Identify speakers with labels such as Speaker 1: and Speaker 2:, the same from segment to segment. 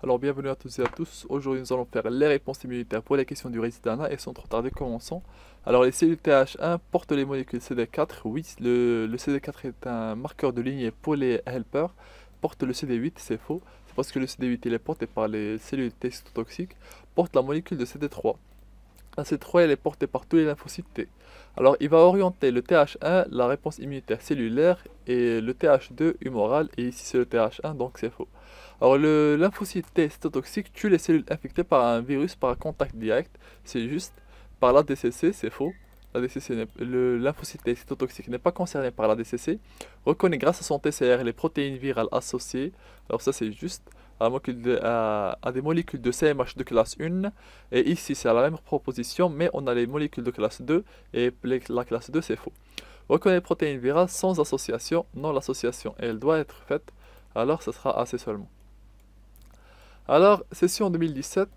Speaker 1: Alors bienvenue à tous et à tous. Aujourd'hui nous allons faire les réponses immunitaires pour les questions du résident et sans trop tarder commençons. Alors les cellules TH1 portent les molécules CD4. Oui, le CD4 est un marqueur de lignée pour les helpers. Porte le CD8, c'est faux. C'est parce que le CD8 il est porté par les cellules T cytotoxiques. Porte la molécule de CD3. La CD3 elle est portée par tous les lymphocytes T. Alors il va orienter le TH1, la réponse immunitaire cellulaire, et le TH2 humoral, et ici c'est le TH1 donc c'est faux. Alors le lymphocyte T cytotoxique tue les cellules infectées par un virus par contact direct, c'est juste. Par l'ADCC, c'est faux. Le lymphocyte T cytotoxique n'est pas concerné par l'ADCC. Reconnaît grâce à son TCR les protéines virales associées, alors ça c'est juste. À des molécules de CMH de classe 1. Et ici c'est la même proposition, mais on a les molécules de classe 2, et la classe 2 c'est faux. Reconnaît les protéines virales sans association. Non, l'association elle doit être faite, alors ce sera assez seulement. Alors, session 2017,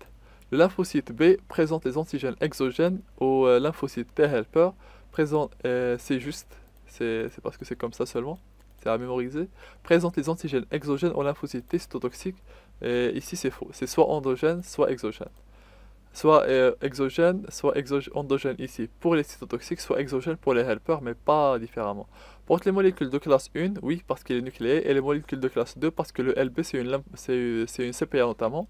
Speaker 1: le lymphocyte B présente les antigènes exogènes au lymphocyte T helper. C'est juste, c'est parce que c'est comme ça seulement, c'est à mémoriser. Présente les antigènes exogènes au lymphocyte T cytotoxique. Et ici c'est faux, c'est soit endogène, soit exogène. Soit exogène, soit endogène ici pour les cytotoxiques, soit exogène pour les helpers, mais pas différemment. Porte les molécules de classe 1, oui, parce qu'il est nucléé, et les molécules de classe 2, parce que le LB c'est une CPA notamment.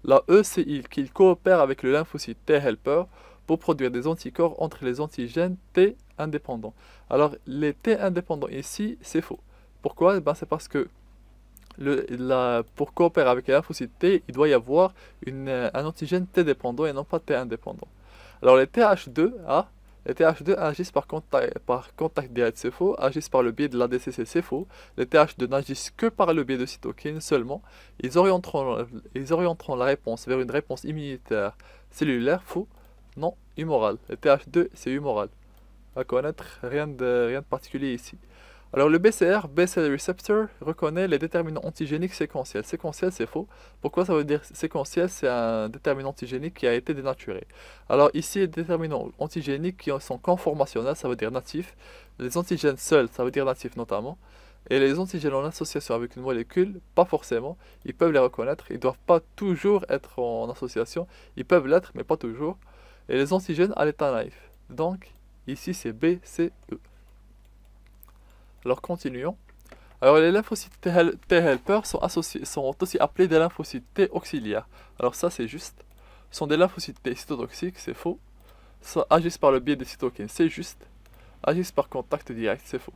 Speaker 1: La E, c'est qu'il coopère avec le lymphocyte T helper pour produire des anticorps entre les antigènes T indépendants. Alors, les T indépendants ici, c'est faux. Pourquoi? Ben, c'est parce que pour coopérer avec les lymphocytes T, il doit y avoir un antigène T dépendant et non pas T indépendant. Alors les TH2 agissent par contact direct, c'est faux. Agissent par le biais de l'ADCC, c'est faux. Les TH2 n'agissent que par le biais de cytokines seulement. Ils orienteront la réponse vers une réponse immunitaire cellulaire, faux. Non, humorale. Les TH2, c'est humoral. À connaître, rien de particulier ici. Alors le BCR, B-cell receptor, reconnaît les déterminants antigéniques séquentiels. Séquentiel, c'est faux. Pourquoi ça veut dire séquentiel? C'est un déterminant antigénique qui a été dénaturé. Alors ici, les déterminants antigéniques qui sont conformationnels, ça veut dire natifs. Les antigènes seuls, ça veut dire natifs notamment. Et les antigènes en association avec une molécule, pas forcément. Ils peuvent les reconnaître. Ils ne doivent pas toujours être en association. Ils peuvent l'être, mais pas toujours. Et les antigènes à l'état naïf. Donc, ici, c'est B, C, E. Alors continuons. Alors les lymphocytes T helper sont aussi appelés des lymphocytes T auxiliaires. Alors ça c'est juste. Ce sont des lymphocytes T cytotoxiques, c'est faux. Ça agissent par le biais des cytokines, c'est juste. Agissent par contact direct, c'est faux.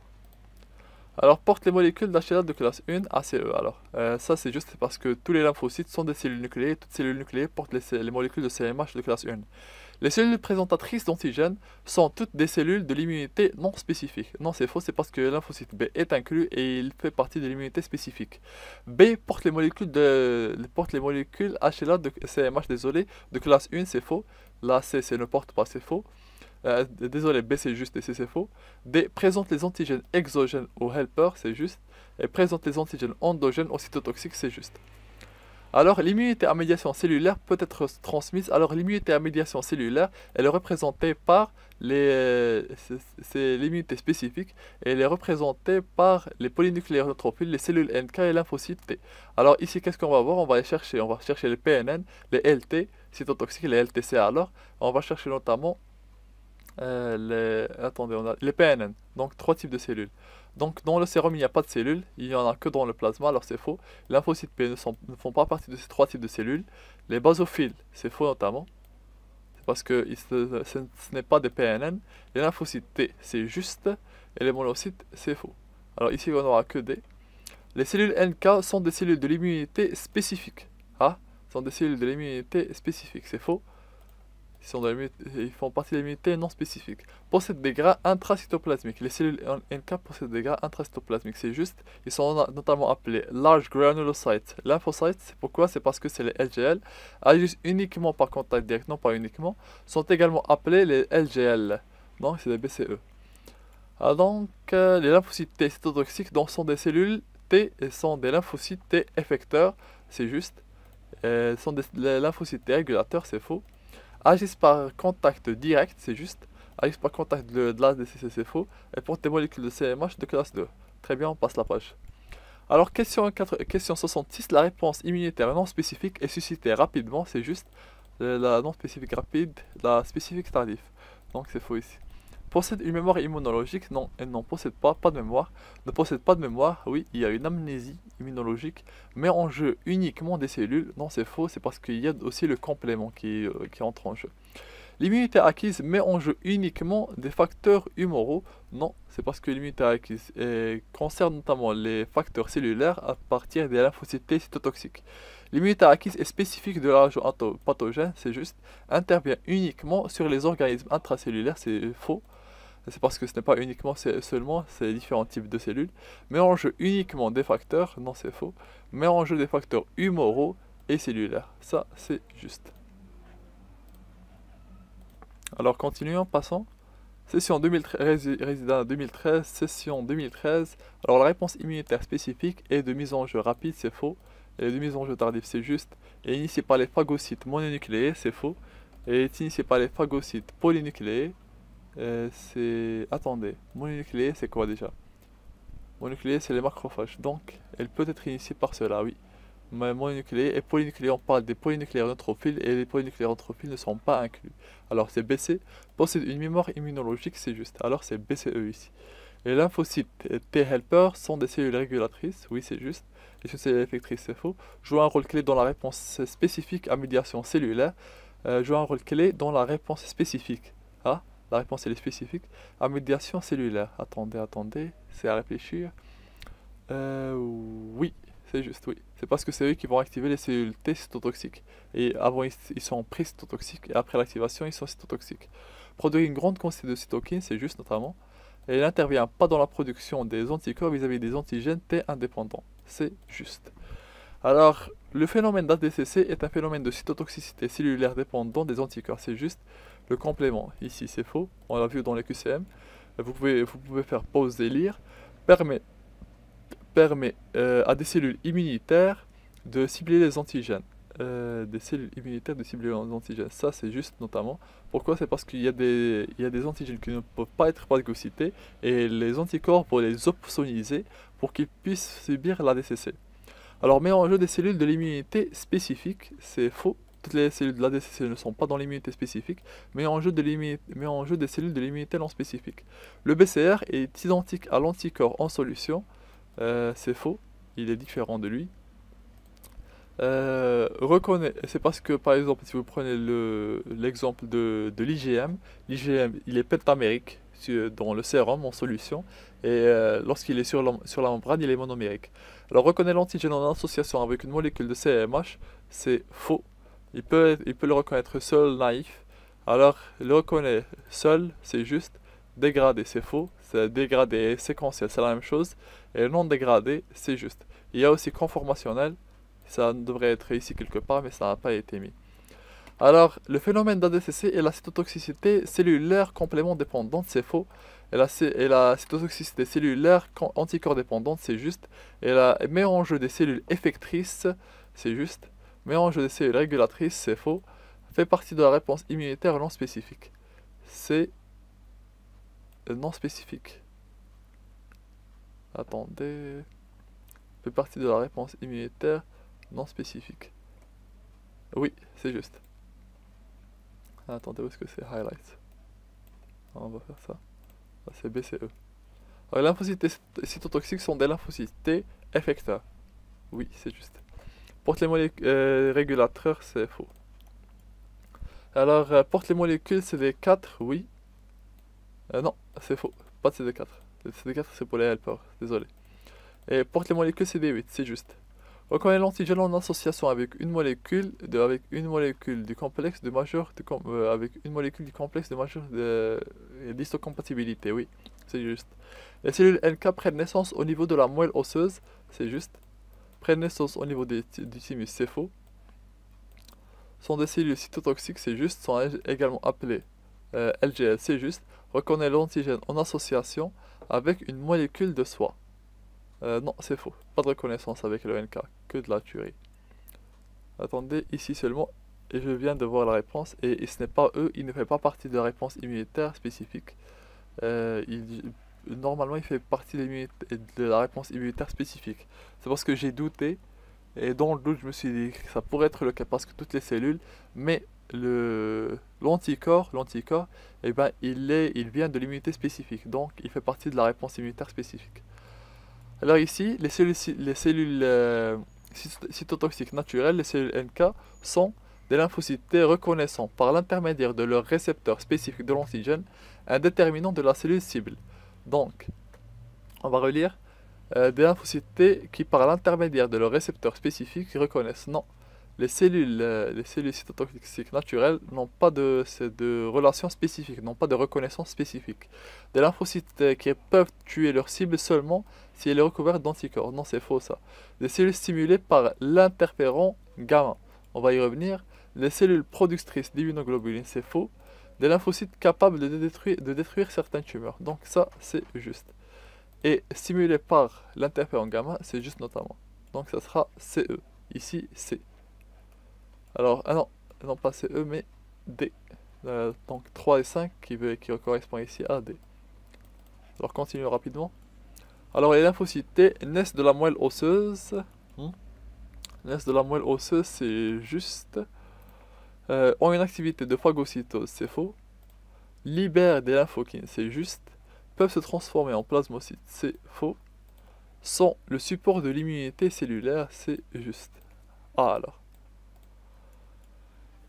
Speaker 1: Alors portent les molécules d'HLA de classe 1 ACE. Alors ça c'est juste parce que tous les lymphocytes sont des cellules nucléées. Toutes cellules nucléées portent les molécules de CMH de classe 1. Les cellules présentatrices d'antigènes sont toutes des cellules de l'immunité non spécifique. Non, c'est faux, c'est parce que le lymphocyte B est inclus et il fait partie de l'immunité spécifique. B porte les molécules HLA de CMH, désolé, de classe 1, c'est faux. Là, C ne porte pas, c'est faux. Désolé, B c'est juste et C c'est faux. D présente les antigènes exogènes au helper, c'est juste. Et présente les antigènes endogènes au cytotoxique, c'est juste. Alors, l'immunité à médiation cellulaire peut être transmise. Alors, l'immunité à médiation cellulaire, elle est représentée par c'est l'immunité spécifique, et elle est représentée par les polynucléaires neutrophiles, les cellules NK et lymphocytes T. Alors, ici, qu'est-ce qu'on va voir? On va chercher les PNN, les LT, cytotoxiques, les LTC. Alors, on va chercher notamment attendez, on a les PNN, donc trois types de cellules. Donc dans le sérum il n'y a pas de cellules, il n'y en a que dans le plasma, alors c'est faux. Les lymphocytes P ne font pas partie de ces trois types de cellules. Les basophiles, c'est faux notamment, c'est parce que ce n'est pas des PNN. Les lymphocytes T, c'est juste, et les monocytes, c'est faux. Alors ici on n'aura que des. Les cellules NK sont des cellules de l'immunité spécifique. Ah, sont des cellules de l'immunité spécifique, c'est faux. Ils font partie de l'immunité non spécifique. Possèdent des gras intracytoplasmiques. Les cellules NK possèdent des gras intracytoplasmiques, c'est juste. Ils sont notamment appelés large granulocytes. Lymphocytes, c'est pourquoi? C'est parce que c'est les LGL. Agissent uniquement par contact direct, non pas uniquement. Sont également appelés les LGL. Donc c'est des BCE. Donc les lymphocytes T cytotoxiques donc, sont des cellules T et sont des lymphocytes T effecteurs, c'est juste. Sont les lymphocytes T régulateurs, c'est faux. Agissent par contact direct, c'est juste. Agissent par contact de l'ADCC, c'est faux. Et portent des molécules de CMH de classe 2. Très bien, on passe la page. Alors, question 66, la réponse immunitaire non spécifique est suscitée rapidement, c'est juste la non spécifique rapide, la spécifique tardive. Donc c'est faux ici. Possède une mémoire immunologique? Non, elle n'en possède pas de mémoire. Ne possède pas de mémoire? Oui, il y a une amnésie immunologique. Met en jeu uniquement des cellules? Non, c'est faux, c'est parce qu'il y a aussi le complément qui entre en jeu. L'immunité acquise met en jeu uniquement des facteurs humoraux? Non, c'est parce que l'immunité acquise concerne notamment les facteurs cellulaires à partir des lymphocytes T cytotoxiques. L'immunité acquise est spécifique de l'agent pathogène, c'est juste, intervient uniquement sur les organismes intracellulaires, c'est faux. C'est parce que ce n'est pas uniquement seulement, c'est différents types de cellules. Met en jeu uniquement des facteurs, non c'est faux. Met en jeu des facteurs humoraux et cellulaires, ça c'est juste. Alors continuons, passons. Session 2013, résident 2013, session 2013. Alors la réponse immunitaire spécifique est de mise en jeu rapide, c'est faux. Et de mise en jeu tardive, c'est juste. Et initiée par les phagocytes mononucléés, c'est faux. Et est initiée par les phagocytes polynucléés. C'est... Attendez, mononucléé, c'est quoi déjà? Mononucléé, c'est les macrophages. Donc, elle peut être initiée par cela, oui. Mais mononucléé et polynucléé, on parle des polynucléaires neutrophiles et les polynucléaires neutrophiles ne sont pas inclus. Alors c'est BC, possède une mémoire immunologique, c'est juste. Alors c'est BCE ici. Les lymphocytes T-helper sont des cellules régulatrices, oui c'est juste. Les cellules effectrices, c'est faux. Jouent un rôle clé dans la réponse spécifique à médiation cellulaire. Jouent un rôle clé dans la réponse spécifique. Ah, la réponse elle est spécifique. À médiation cellulaire. Attendez, c'est à réfléchir. Oui. C'est juste, oui. C'est parce que c'est eux qui vont activer les cellules T cytotoxiques. Et avant, ils sont pré-cytotoxiques. Et après l'activation, ils sont cytotoxiques. Produire une grande quantité de cytokines, c'est juste notamment. Et elle n'intervient pas dans la production des anticorps vis-à-vis des antigènes T indépendants. C'est juste. Alors, le phénomène d'ADCC est un phénomène de cytotoxicité cellulaire dépendant des anticorps. C'est juste le complément. Ici, c'est faux. On l'a vu dans les QCM. Vous pouvez faire pause et lire. Permet à des cellules immunitaires de cibler les antigènes. Des cellules immunitaires de cibler les antigènes. Ça, c'est juste notamment. Pourquoi? C'est parce qu'il y a des antigènes qui ne peuvent pas être phagocytés et les anticorps pour les opsoniser pour qu'ils puissent subir la DCC. Alors, met en jeu des cellules de l'immunité spécifique, c'est faux. Toutes les cellules de la DCC ne sont pas dans l'immunité spécifique, mais en jeu des cellules de l'immunité non spécifique. Le BCR est identique à l'anticorps en solution. C'est faux, il est différent de lui. C'est parce que par exemple si vous prenez l'exemple de l'IgM, l'IgM il est pentamérique dans le sérum en solution et lorsqu'il est sur la membrane il est monomérique. Alors reconnaît l'antigène en association avec une molécule de CMH, c'est faux. Il peut le reconnaître seul, naïf. Alors le reconnaît seul, c'est juste. Dégradé, c'est faux. C'est dégradé et séquentiel, c'est la même chose. Et non dégradé, c'est juste. Il y a aussi conformationnel. Ça devrait être ici quelque part, mais ça n'a pas été mis. Alors, le phénomène d'ADCC est la cytotoxicité cellulaire complément dépendante, c'est faux. Et la cytotoxicité cellulaire anticorps dépendante, c'est juste. Et la met en jeu des cellules effectrices, c'est juste. Met en jeu des cellules régulatrices, c'est faux. Fait partie de la réponse immunitaire non spécifique. C'est non spécifique. Attendez. Fait partie de la réponse immunitaire non spécifique. Oui, c'est juste. Attendez, où est-ce que c'est? Highlight. On va faire ça. Ah, c'est BCE. Alors, les lymphocytes cytotoxiques sont des lymphocytes T effecteurs. Oui, c'est juste. Porte les molécules régulateurs, c'est faux. Alors, porte les molécules CD4, oui. Non, c'est faux. Pas de CD4. Le CD4, c'est pour les helpers. Désolé. Et porte les molécules CD8, c'est juste. Reconnaît l'antigène en association avec une molécule du complexe de majeur avec une molécule du complexe de majeur d'histocompatibilité, oui, c'est juste. Les cellules NK prennent naissance au niveau de la moelle osseuse, c'est juste. Prennent naissance au niveau du thymus, c'est faux. Sont des cellules cytotoxiques, c'est juste. Sont également appelées LGL, c'est juste. Reconnaît l'antigène en association avec une molécule de soie. Non, c'est faux. Pas de reconnaissance avec le NK, que de la tuerie. Attendez, ici seulement, et je viens de voir la réponse, et ce n'est pas eux, il ne fait pas partie de la réponse immunitaire spécifique. normalement il fait partie de la réponse immunitaire spécifique. C'est parce que j'ai douté, et dans le doute je me suis dit que ça pourrait être le cas parce que toutes les cellules, mais l'anticorps, eh ben, il vient de l'immunité spécifique, donc il fait partie de la réponse immunitaire spécifique. Alors ici, les cellules cytotoxiques naturelles, les cellules NK, sont des lymphocytes T reconnaissant par l'intermédiaire de leur récepteur spécifique de l'antigène un déterminant de la cellule cible. Donc, on va relire des lymphocytes T qui, par l'intermédiaire de leur récepteur spécifique, reconnaissent. Non, les cellules cytotoxiques naturelles n'ont pas de relation spécifique, n'ont pas de reconnaissance spécifique. Des lymphocytes qui peuvent tuer leur cible seulement si elle est recouverte d'anticorps. Non, c'est faux ça. Des cellules stimulées par l'interféron gamma. On va y revenir. Les cellules productrices d'immunoglobulines, c'est faux. Des lymphocytes capables de détruire certaines tumeurs. Donc ça, c'est juste. Et stimulé par l'interféron gamma, c'est juste notamment. Donc ça sera CE. Ici, C. Alors, ah non, non pas CE, mais D. Donc 3 et 5 qui correspond ici à D. Alors continuons rapidement. Alors les lymphocytes T naissent de la moelle osseuse. Naissent de la moelle osseuse, c'est juste. Ont une activité de phagocytose, c'est faux. Libèrent des lymphokines, c'est juste. Peuvent se transformer en plasmocytes, c'est faux. Sont le support de l'immunité cellulaire, c'est juste. Ah alors.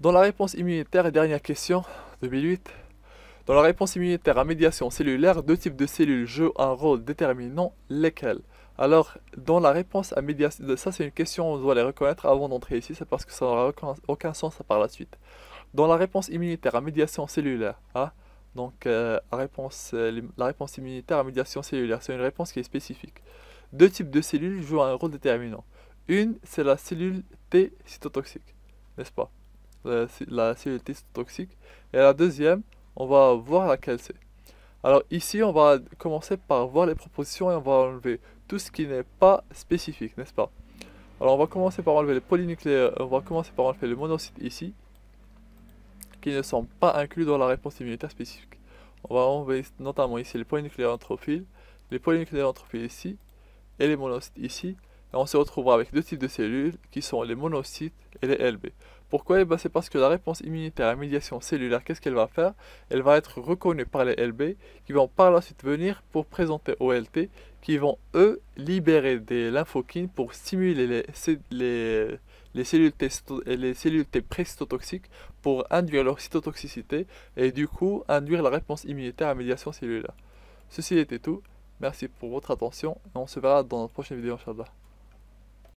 Speaker 1: Dans la réponse immunitaire, dernière question, 2008. Dans la réponse immunitaire à médiation cellulaire, deux types de cellules jouent un rôle déterminant, lesquels? Alors, dans la réponse à médiation, ça c'est une question, on doit les reconnaître avant d'entrer ici, c'est parce que ça n'aura aucun sens par la suite. Dans la réponse immunitaire à médiation cellulaire, donc la réponse immunitaire à médiation cellulaire, c'est une réponse qui est spécifique. Deux types de cellules jouent un rôle déterminant. Une, c'est la cellule T cytotoxique, n'est-ce pas? La cellule T cytotoxique. Et la deuxième, on va voir laquelle c'est. Alors ici, on va commencer par voir les propositions et on va enlever tout ce qui n'est pas spécifique, n'est-ce pas? Alors on va commencer par enlever les polynucléaires, on va commencer par enlever les monocytes ici, qui ne sont pas inclus dans la réponse immunitaire spécifique. On va enlever notamment ici les polynucléaires neutrophiles ici, et les monocytes ici, et on se retrouvera avec deux types de cellules qui sont les monocytes et les LB. Pourquoi? Eh ben, c'est parce que la réponse immunitaire à médiation cellulaire, qu'est-ce qu'elle va faire? Elle va être reconnue par les LB qui vont par la suite venir pour présenter aux LT qui vont eux libérer des lymphokines pour stimuler les cellules T pré-cytotoxiques pour induire leur cytotoxicité et du coup induire la réponse immunitaire à médiation cellulaire. Ceci était tout. Merci pour votre attention et on se verra dans notre prochaine vidéo, Inch'Allah.